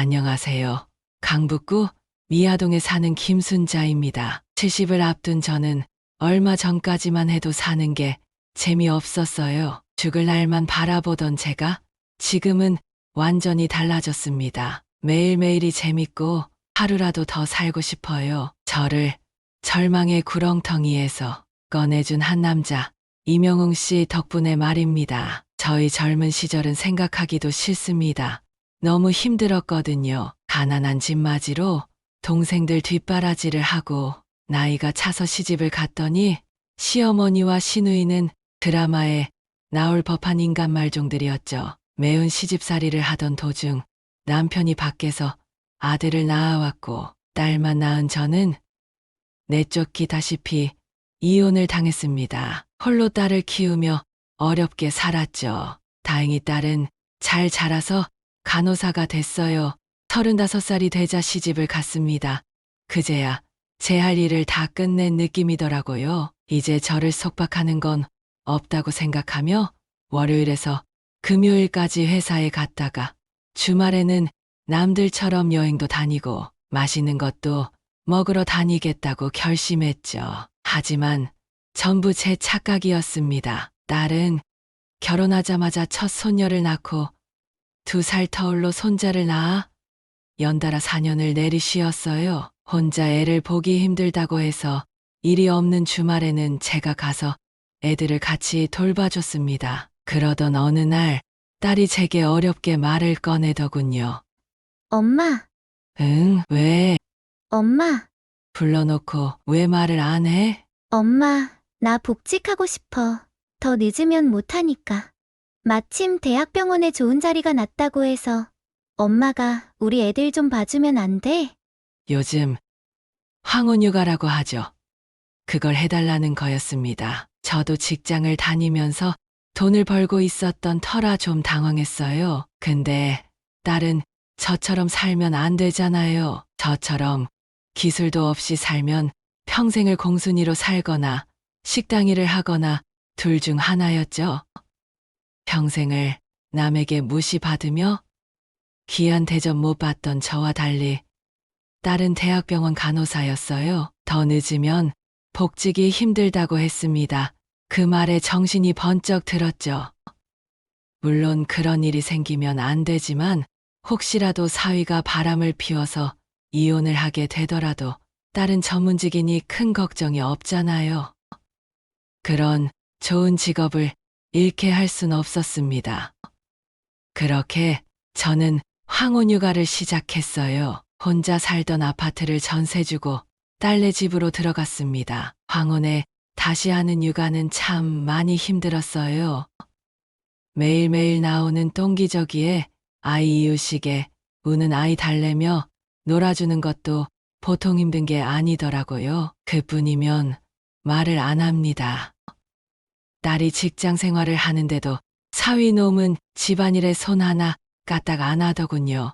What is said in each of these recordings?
안녕하세요. 강북구 미아동에 사는 김순자입니다. 70을 앞둔 저는 얼마 전까지만 해도 사는 게 재미없었어요. 죽을 날만 바라보던 제가 지금은 완전히 달라졌습니다. 매일매일이 재밌고 하루라도 더 살고 싶어요. 저를 절망의 구렁텅이에서 꺼내준 한 남자, 이명웅 씨 덕분에 말입니다. 저희 젊은 시절은 생각하기도 싫습니다. 너무 힘들었거든요. 가난한 집맞이로 동생들 뒷바라지를 하고 나이가 차서 시집을 갔더니 시어머니와 시누이는 드라마에 나올 법한 인간 말종들이었죠. 매운 시집살이를 하던 도중 남편이 밖에서 아들을 낳아왔고 딸만 낳은 저는 내쫓기다시피 이혼을 당했습니다. 홀로 딸을 키우며 어렵게 살았죠. 다행히 딸은 잘 자라서 간호사가 됐어요. 35살이 되자 시집을 갔습니다. 그제야 제 할 일을 다 끝낸 느낌이더라고요. 이제 저를 속박하는 건 없다고 생각하며 월요일에서 금요일까지 회사에 갔다가 주말에는 남들처럼 여행도 다니고 맛있는 것도 먹으러 다니겠다고 결심했죠. 하지만 전부 제 착각이었습니다. 딸은 결혼하자마자 첫 손녀를 낳고 2살 터울로 손자를 낳아 연달아 4년을 내리쉬었어요. 혼자 애를 보기 힘들다고 해서 일이 없는 주말에는 제가 가서 애들을 같이 돌봐줬습니다. 그러던 어느 날 딸이 제게 어렵게 말을 꺼내더군요. 엄마, 응, 왜? 엄마, 불러놓고 왜 말을 안 해? 엄마, 나 복직하고 싶어. 더 늦으면 못하니까. 마침 대학병원에 좋은 자리가 났다고 해서 엄마가 우리 애들 좀 봐주면 안 돼? 요즘 황혼휴가라고 하죠. 그걸 해달라는 거였습니다. 저도 직장을 다니면서 돈을 벌고 있었던 터라 좀 당황했어요. 근데 딸은 저처럼 살면 안 되잖아요. 저처럼 기술도 없이 살면 평생을 공순이로 살거나 식당 일을 하거나 둘 중 하나였죠. 평생을 남에게 무시받으며 귀한 대접 못 받던 저와 달리 딸은 대학병원 간호사였어요. 더 늦으면 복직이 힘들다고 했습니다. 그 말에 정신이 번쩍 들었죠. 물론 그런 일이 생기면 안 되지만 혹시라도 사위가 바람을 피워서 이혼을 하게 되더라도 딸은 전문직이니 큰 걱정이 없잖아요. 그런 좋은 직업을 잃게 할 순 없었습니다. 그렇게 저는 황혼휴가를 시작했어요. 혼자 살던 아파트를 전세주고 딸네 집으로 들어갔습니다. 황혼에 다시 하는 육아는 참 많이 힘들었어요. 매일매일 나오는 똥기저귀에 아이 이유식에 우는 아이 달래며 놀아주는 것도 보통 힘든 게 아니더라고요. 그뿐이면 말을 안 합니다. 딸이 직장 생활을 하는데도 사위놈은 집안일에 손 하나 까딱 안 하더군요.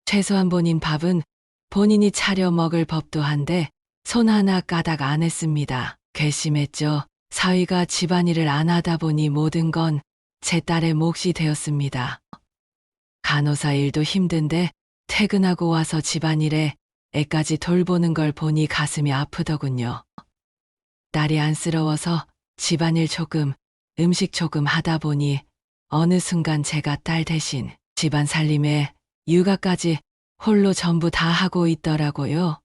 최소한 본인 밥은 본인이 차려 먹을 법도 한데 손 하나 까딱 안 했습니다. 괘씸했죠. 사위가 집안일을 안 하다 보니 모든 건 제 딸의 몫이 되었습니다. 간호사 일도 힘든데 퇴근하고 와서 집안일에 애까지 돌보는 걸 보니 가슴이 아프더군요. 딸이 안쓰러워서 집안일 조금, 음식 조금 하다 보니 어느 순간 제가 딸 대신 집안 살림에 육아까지 홀로 전부 다 하고 있더라고요.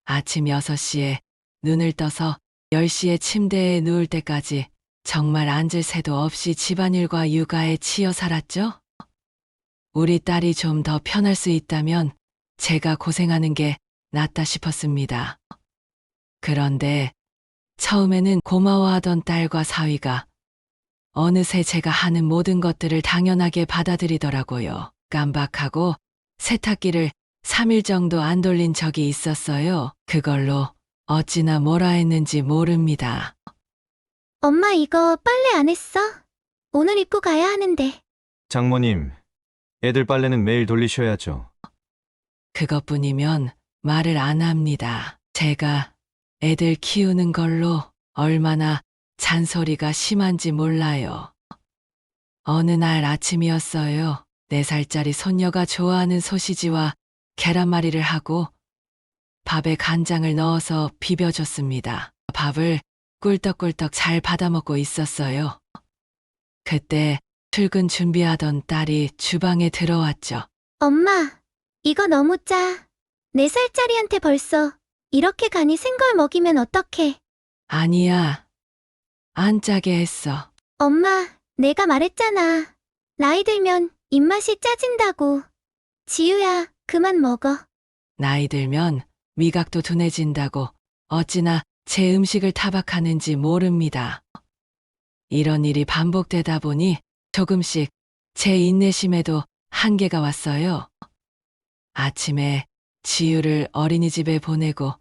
아침 6시에 눈을 떠서 10시에 침대에 누울 때까지 정말 앉을 새도 없이 집안일과 육아에 치여 살았죠? 우리 딸이 좀 더 편할 수 있다면 제가 고생하는 게 낫다 싶었습니다. 그런데 처음에는 고마워하던 딸과 사위가 어느새 제가 하는 모든 것들을 당연하게 받아들이더라고요. 깜박하고 세탁기를 3일 정도 안 돌린 적이 있었어요. 그걸로 어찌나 뭐라 했는지 모릅니다. 엄마 이거 빨래 안 했어? 오늘 입고 가야 하는데. 장모님, 애들 빨래는 매일 돌리셔야죠. 그것뿐이면 말을 안 합니다. 제가 애들 키우는 걸로 얼마나 잔소리가 심한지 몰라요. 어느 날 아침이었어요. 4살짜리 손녀가 좋아하는 소시지와 계란말이를 하고 밥에 간장을 넣어서 비벼줬습니다. 밥을 꿀떡꿀떡 잘 받아먹고 있었어요. 그때 출근 준비하던 딸이 주방에 들어왔죠. 엄마, 이거 너무 짜. 4살짜리한테 벌써 이렇게 간이 센 걸 먹이면 어떡해. 아니야, 안 짜게 했어. 엄마, 내가 말했잖아. 나이 들면 입맛이 짜진다고. 지우야, 그만 먹어. 나이 들면 미각도 둔해진다고 어찌나 제 음식을 타박하는지 모릅니다. 이런 일이 반복되다 보니 조금씩 제 인내심에도 한계가 왔어요. 아침에 지유를 어린이집에 보내고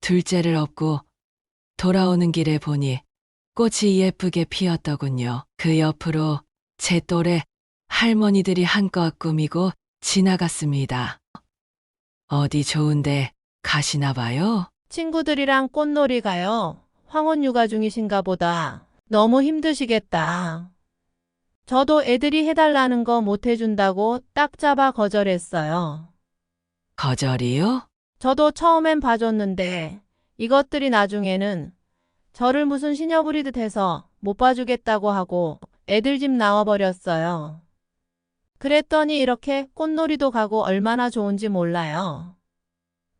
둘째를 업고 돌아오는 길에 보니 꽃이 예쁘게 피었더군요. 그 옆으로 제 또래 할머니들이 한껏 꾸미고 지나갔습니다. 어디 좋은데 가시나 봐요? 친구들이랑 꽃놀이 가요. 황혼 육아 중이신가 보다. 너무 힘드시겠다. 저도 애들이 해달라는 거 못 해준다고 딱 잡아 거절했어요. 거절이요? 저도 처음엔 봐줬는데 이것들이 나중에는 저를 무슨 시녀 부리듯 해서 못 봐주겠다고 하고 애들 집 나와버렸어요. 그랬더니 이렇게 꽃놀이도 가고 얼마나 좋은지 몰라요.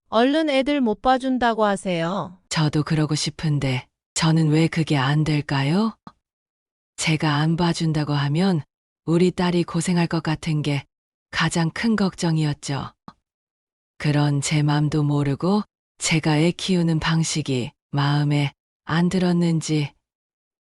얼른 애들 못 봐준다고 하세요. 저도 그러고 싶은데 저는 왜 그게 안 될까요? 제가 안 봐준다고 하면 우리 딸이 고생할 것 같은 게 가장 큰 걱정이었죠. 그런 제 맘도 모르고 제가 애 키우는 방식이 마음에 안 들었는지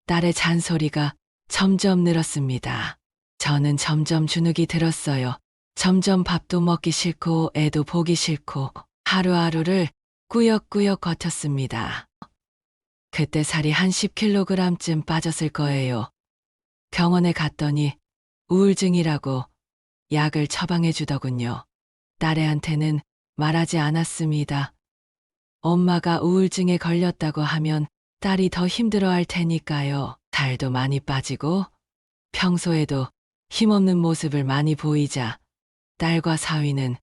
딸의 잔소리가 점점 늘었습니다. 저는 점점 주눅이 들었어요. 점점 밥도 먹기 싫고 애도 보기 싫고 하루하루를 꾸역꾸역 버텼습니다. 그때 살이 한 10kg쯤 빠졌을 거예요. 병원에 갔더니 우울증이라고 약을 처방해 주더군요. 딸애한테는 말하지 않았습니다. 엄마가 우울증에 걸렸다고 하면 딸이 더 힘들어할 테니까요. 살도 많이 빠지고 평소에도 힘없는 모습을 많이 보이자 딸과 사위는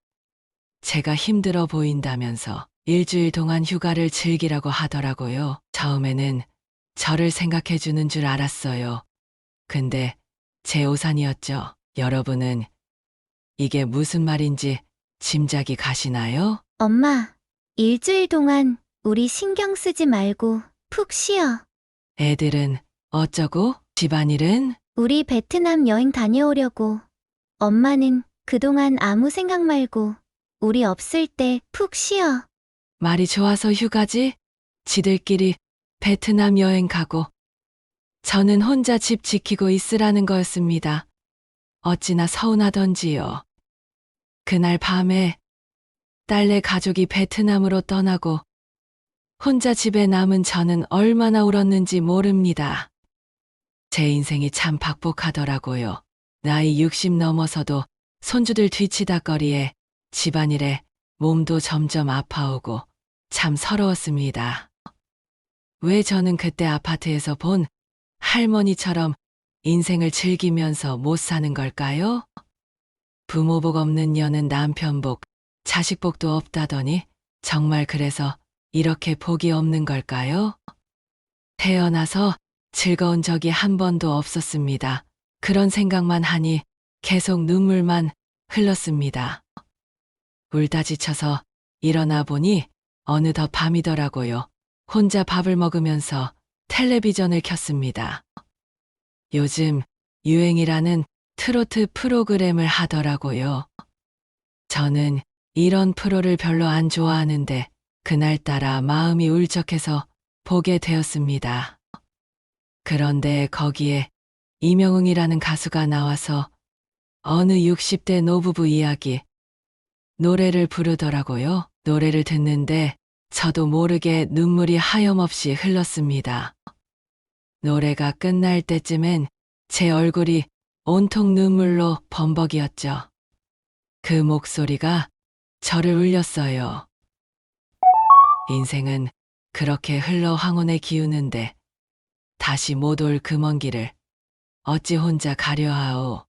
제가 힘들어 보인다면서 일주일 동안 휴가를 즐기라고 하더라고요. 처음에는 저를 생각해 주는 줄 알았어요. 근데 제 오산이었죠. 여러분은 이게 무슨 말인지 짐작이 가시나요? 엄마, 일주일 동안 우리 신경 쓰지 말고 푹 쉬어. 애들은 어쩌고? 집안일은? 우리 베트남 여행 다녀오려고. 엄마는 그동안 아무 생각 말고 우리 없을 때 푹 쉬어. 말이 좋아서 휴가지? 지들끼리 베트남 여행 가고 저는 혼자 집 지키고 있으라는 거였습니다. 어찌나 서운하던지요. 그날 밤에 딸네 가족이 베트남으로 떠나고 혼자 집에 남은 저는 얼마나 울었는지 모릅니다. 제 인생이 참 박복하더라고요. 나이 60 넘어서도 손주들 뒤치다거리에 집안일에 몸도 점점 아파오고 참 서러웠습니다. 왜 저는 그때 아파트에서 본 할머니처럼 인생을 즐기면서 못 사는 걸까요? 부모복 없는 년은 남편복, 자식복도 없다더니 정말 그래서 이렇게 복이 없는 걸까요? 태어나서 즐거운 적이 한 번도 없었습니다. 그런 생각만 하니 계속 눈물만 흘렀습니다. 울다 지쳐서 일어나 보니 어느덧 밤이더라고요. 혼자 밥을 먹으면서 텔레비전을 켰습니다. 요즘 유행이라는 트로트 프로그램을 하더라고요. 저는 이런 프로를 별로 안 좋아하는데 그날따라 마음이 울적해서 보게 되었습니다. 그런데 거기에 이명웅이라는 가수가 나와서 어느 60대 노부부 이야기 노래를 부르더라고요. 노래를 듣는데 저도 모르게 눈물이 하염없이 흘렀습니다. 노래가 끝날 때쯤엔 제 얼굴이 온통 눈물로 범벅이었죠. 그 목소리가 저를 울렸어요. 인생은 그렇게 흘러 황혼에 기우는데 다시 못 올 그 먼 길을 어찌 혼자 가려 하오.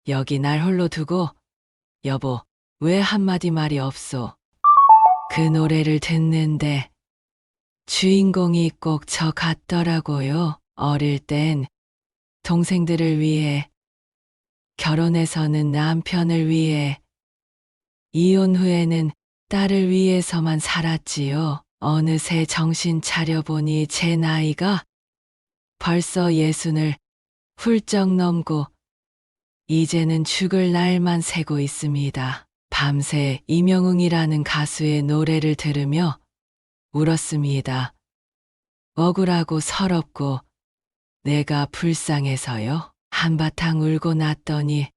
여기 날 홀로 두고, 여보, 왜 한마디 말이 없소? 그 노래를 듣는데 주인공이 꼭 저 같더라고요. 어릴 땐 동생들을 위해, 결혼해서는 남편을 위해, 이혼 후에는 딸을 위해서만 살았지요. 어느새 정신 차려보니 제 나이가 벌써 60을 훌쩍 넘고 이제는 죽을 날만 새고 있습니다. 밤새 임영웅이라는 가수의 노래를 들으며 울었습니다. 억울하고 서럽고 내가 불쌍해서요. 한바탕 울고 났더니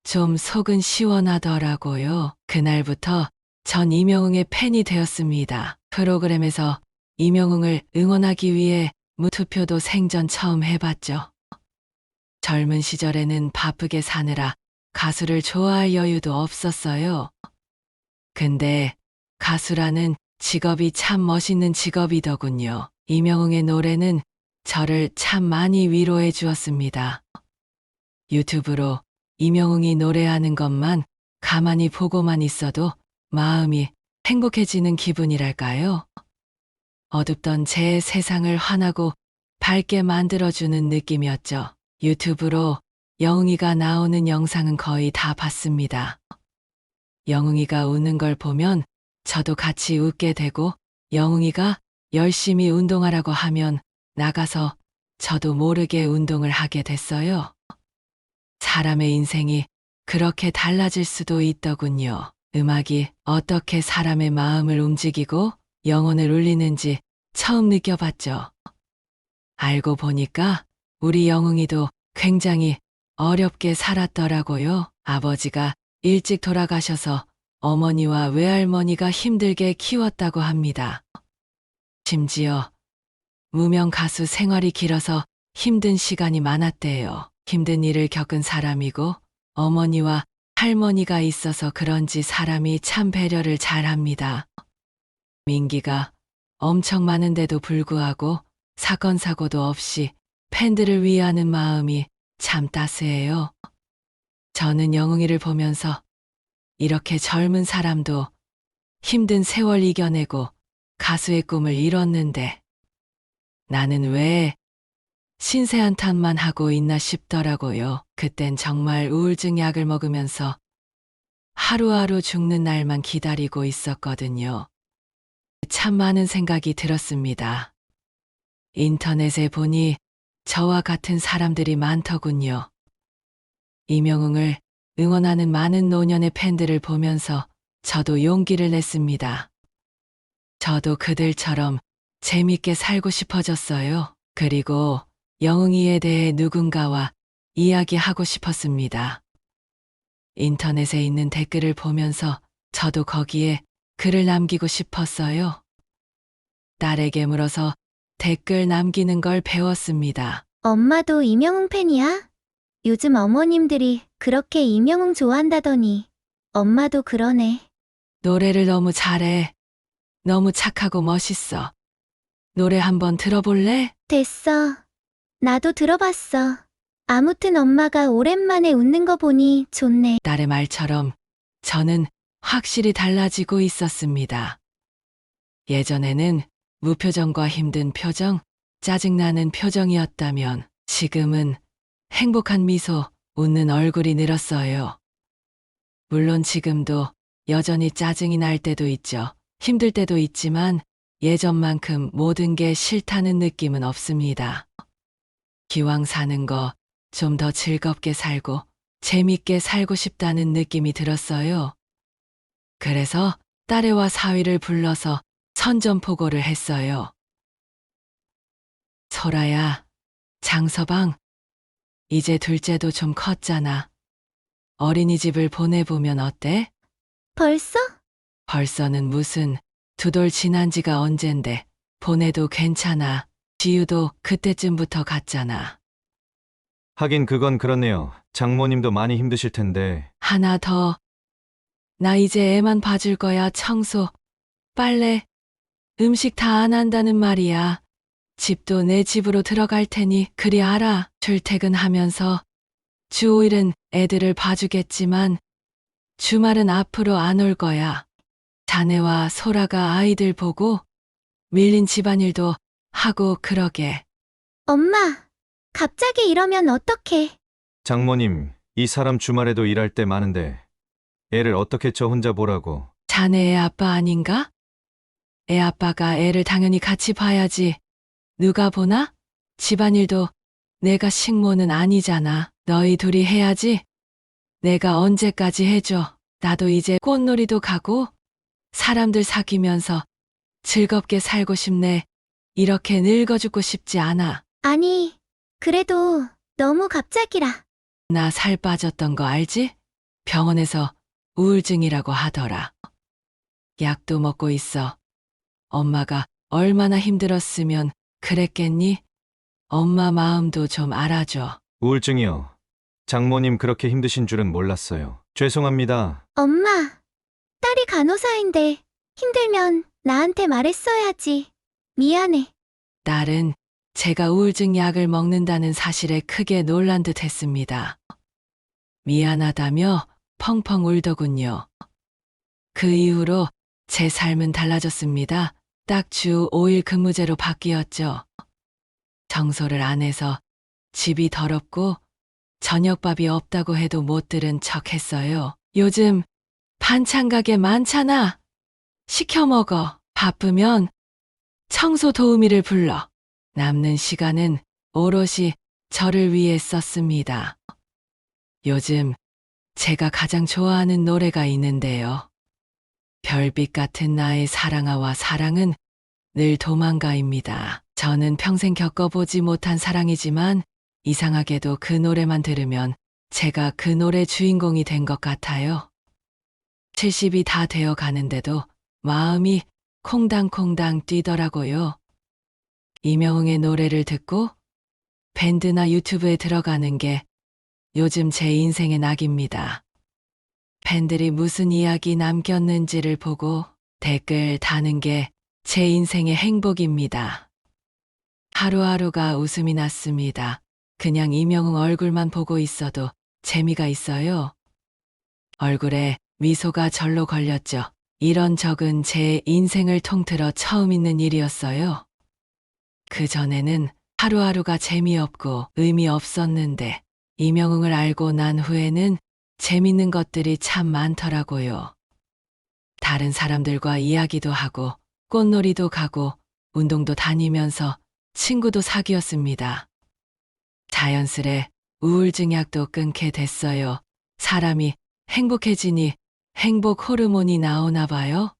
좀 속은 시원하더라고요. 그날부터 전 임영웅의 팬이 되었습니다. 프로그램에서 임영웅을 응원하기 위해 무투표도 생전 처음 해봤죠. 젊은 시절에는 바쁘게 사느라 가수를 좋아할 여유도 없었어요. 근데 가수라는 직업이 참 멋있는 직업이더군요. 임영웅의 노래는 저를 참 많이 위로해 주었습니다. 유튜브로 임영웅이 노래하는 것만 가만히 보고만 있어도 마음이 행복해지는 기분이랄까요? 어둡던 제 세상을 환하고 밝게 만들어주는 느낌이었죠. 유튜브로 영웅이가 나오는 영상은 거의 다 봤습니다. 영웅이가 우는 걸 보면 저도 같이 웃게 되고, 영웅이가 열심히 운동하라고 하면 나가서 저도 모르게 운동을 하게 됐어요. 사람의 인생이 그렇게 달라질 수도 있더군요. 음악이 어떻게 사람의 마음을 움직이고 영혼을 울리는지 처음 느껴봤죠. 알고 보니까 우리 영웅이도 굉장히 어렵게 살았더라고요. 아버지가 일찍 돌아가셔서 어머니와 외할머니가 힘들게 키웠다고 합니다. 심지어 무명 가수 생활이 길어서 힘든 시간이 많았대요. 힘든 일을 겪은 사람이고 어머니와 할머니가 있어서 그런지 사람이 참 배려를 잘합니다. 민기가 엄청 많은데도 불구하고 사건 사고도 없이 팬들을 위하는 마음이 참 따스해요. 저는 영웅이를 보면서 이렇게 젊은 사람도 힘든 세월 이겨내고 가수의 꿈을 이뤘는데 나는 왜 신세한탄만 하고 있나 싶더라고요. 그땐 정말 우울증 약을 먹으면서 하루하루 죽는 날만 기다리고 있었거든요. 참 많은 생각이 들었습니다. 인터넷에 보니 저와 같은 사람들이 많더군요. 임영웅을 응원하는 많은 노년의 팬들을 보면서 저도 용기를 냈습니다. 저도 그들처럼 재밌게 살고 싶어졌어요. 그리고 영웅이에 대해 누군가와 이야기하고 싶었습니다. 인터넷에 있는 댓글을 보면서 저도 거기에 글을 남기고 싶었어요. 딸에게 물어서 댓글 남기는 걸 배웠습니다. 엄마도 임영웅 팬이야? 요즘 어머님들이 그렇게 임영웅 좋아한다더니 엄마도 그러네. 노래를 너무 잘해. 너무 착하고 멋있어. 노래 한번 들어볼래? 됐어. 나도 들어봤어. 아무튼 엄마가 오랜만에 웃는 거 보니 좋네. 딸의 말처럼 저는 확실히 달라지고 있었습니다. 예전에는 무표정과 힘든 표정, 짜증나는 표정이었다면 지금은 행복한 미소, 웃는 얼굴이 늘었어요. 물론 지금도 여전히 짜증이 날 때도 있죠. 힘들 때도 있지만 예전만큼 모든 게 싫다는 느낌은 없습니다. 기왕 사는 거 좀 더 즐겁게 살고 재밌게 살고 싶다는 느낌이 들었어요. 그래서 딸애와 사위를 불러서 선전포고를 했어요. 소라야, 장서방, 이제 둘째도 좀 컸잖아. 어린이집을 보내보면 어때? 벌써? 벌써는 무슨, 두 돌 지난 지가 언젠데 보내도 괜찮아. 지유도 그때쯤부터 갔잖아. 하긴 그건 그렇네요. 장모님도 많이 힘드실 텐데. 하나 더. 나 이제 애만 봐줄 거야. 청소, 빨래, 음식 다 안 한다는 말이야. 집도 내 집으로 들어갈 테니 그리 알아. 출퇴근하면서 주 5일은 애들을 봐주겠지만 주말은 앞으로 안 올 거야. 자네와 소라가 아이들 보고 밀린 집안일도 하고 그러게. 엄마, 갑자기 이러면 어떡해? 장모님, 이 사람 주말에도 일할 때 많은데 애를 어떻게 저 혼자 보라고. 자네 애 아빠 아닌가? 애 아빠가 애를 당연히 같이 봐야지. 누가 보나? 집안일도 내가 식모는 아니잖아. 너희 둘이 해야지. 내가 언제까지 해줘. 나도 이제 꽃놀이도 가고 사람들 사귀면서 즐겁게 살고 싶네. 이렇게 늙어 죽고 싶지 않아. 아니, 그래도 너무 갑작이라. 나 살 빠졌던 거 알지? 병원에서 우울증이라고 하더라. 약도 먹고 있어. 엄마가 얼마나 힘들었으면 그랬겠니? 엄마 마음도 좀 알아줘. 우울증이요. 장모님 그렇게 힘드신 줄은 몰랐어요. 죄송합니다. 엄마, 딸이 간호사인데 힘들면 나한테 말했어야지. 미안해. 딸은 제가 우울증 약을 먹는다는 사실에 크게 놀란 듯 했습니다. 미안하다며 펑펑 울더군요. 그 이후로 제 삶은 달라졌습니다. 딱 주 5일 근무제로 바뀌었죠. 청소를 안 해서 집이 더럽고 저녁밥이 없다고 해도 못 들은 척 했어요. 요즘 반찬 가게 많잖아. 시켜 먹어. 바쁘면 청소 도우미를 불러. 남는 시간은 오롯이 저를 위해 썼습니다. 요즘 제가 가장 좋아하는 노래가 있는데요. 별빛 같은 나의 사랑아와 사랑은 늘 도망가입니다. 저는 평생 겪어보지 못한 사랑이지만 이상하게도 그 노래만 들으면 제가 그 노래 주인공이 된 것 같아요. 70이 다 되어 가는데도 마음이 콩당콩당 뛰더라고요. 이명웅의 노래를 듣고 밴드나 유튜브에 들어가는 게 요즘 제 인생의 낙입니다. 팬들이 무슨 이야기 남겼는지를 보고 댓글 다는 게 제 인생의 행복입니다. 하루하루가 웃음이 났습니다. 그냥 이명웅 얼굴만 보고 있어도 재미가 있어요. 얼굴에 미소가 절로 걸렸죠. 이런 적은 제 인생을 통틀어 처음 있는 일이었어요. 그전에는 하루하루가 재미없고 의미 없었는데 이명웅을 알고 난 후에는 재밌는 것들이 참 많더라고요. 다른 사람들과 이야기도 하고 꽃놀이도 가고 운동도 다니면서 친구도 사귀었습니다. 자연스레 우울증 약도 끊게 됐어요. 사람이 행복해지니 행복 호르몬이 나오나 봐요.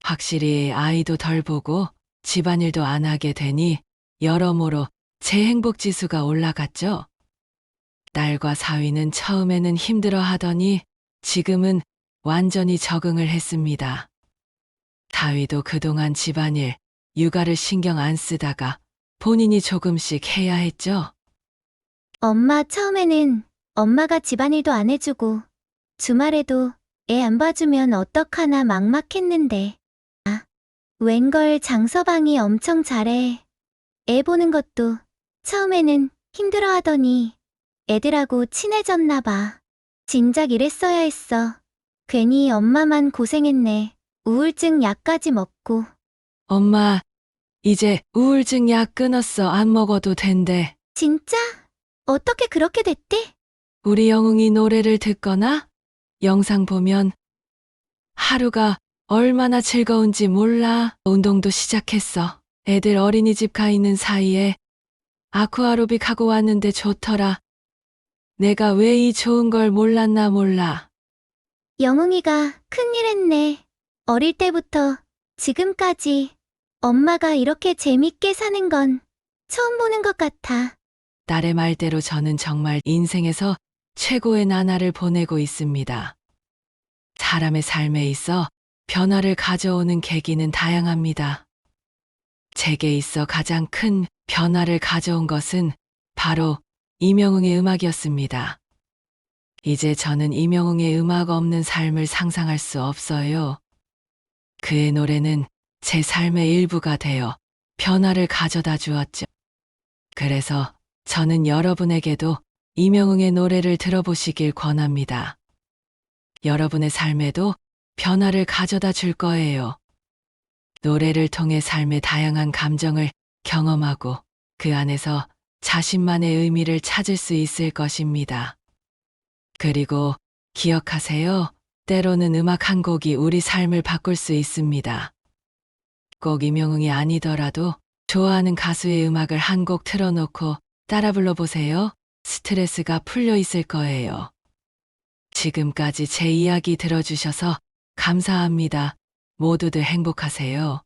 확실히 아이도 덜 보고 집안일도 안 하게 되니 여러모로 제 행복 지수가 올라갔죠. 딸과 사위는 처음에는 힘들어 하더니 지금은 완전히 적응을 했습니다. 사위도 그동안 집안일, 육아를 신경 안 쓰다가 본인이 조금씩 해야 했죠. 엄마 처음에는 엄마가 집안일도 안 해주고 주말에도 애 안 봐주면 어떡하나 막막했는데 웬걸 장서방이 엄청 잘해. 애 보는 것도 처음에는 힘들어하더니 애들하고 친해졌나 봐. 진작 이랬어야 했어. 괜히 엄마만 고생했네. 우울증 약까지 먹고. 엄마, 이제 우울증 약 끊었어. 안 먹어도 된대. 진짜? 어떻게 그렇게 됐대? 우리 영웅이 노래를 듣거나 영상 보면 하루가 얼마나 즐거운지 몰라. 운동도 시작했어. 애들 어린이집 가 있는 사이에 아쿠아로빅 하고 왔는데 좋더라. 내가 왜 이 좋은 걸 몰랐나 몰라. 영웅이가 큰일 했네. 어릴 때부터 지금까지 엄마가 이렇게 재밌게 사는 건 처음 보는 것 같아. 딸의 말대로 저는 정말 인생에서 최고의 나날을 보내고 있습니다. 사람의 삶에 있어 변화를 가져오는 계기는 다양합니다. 제게 있어 가장 큰 변화를 가져온 것은 바로 이명웅의 음악이었습니다. 이제 저는 이명웅의 음악 없는 삶을 상상할 수 없어요. 그의 노래는 제 삶의 일부가 되어 변화를 가져다 주었죠. 그래서 저는 여러분에게도 이명웅의 노래를 들어보시길 권합니다. 여러분의 삶에도 변화를 가져다 줄 거예요. 노래를 통해 삶의 다양한 감정을 경험하고 그 안에서 자신만의 의미를 찾을 수 있을 것입니다. 그리고 기억하세요. 때로는 음악 한 곡이 우리 삶을 바꿀 수 있습니다. 꼭 이명웅이 아니더라도 좋아하는 가수의 음악을 한 곡 틀어놓고 따라 불러보세요. 스트레스가 풀려 있을 거예요. 지금까지 제 이야기 들어주셔서 감사합니다. 모두들 행복하세요.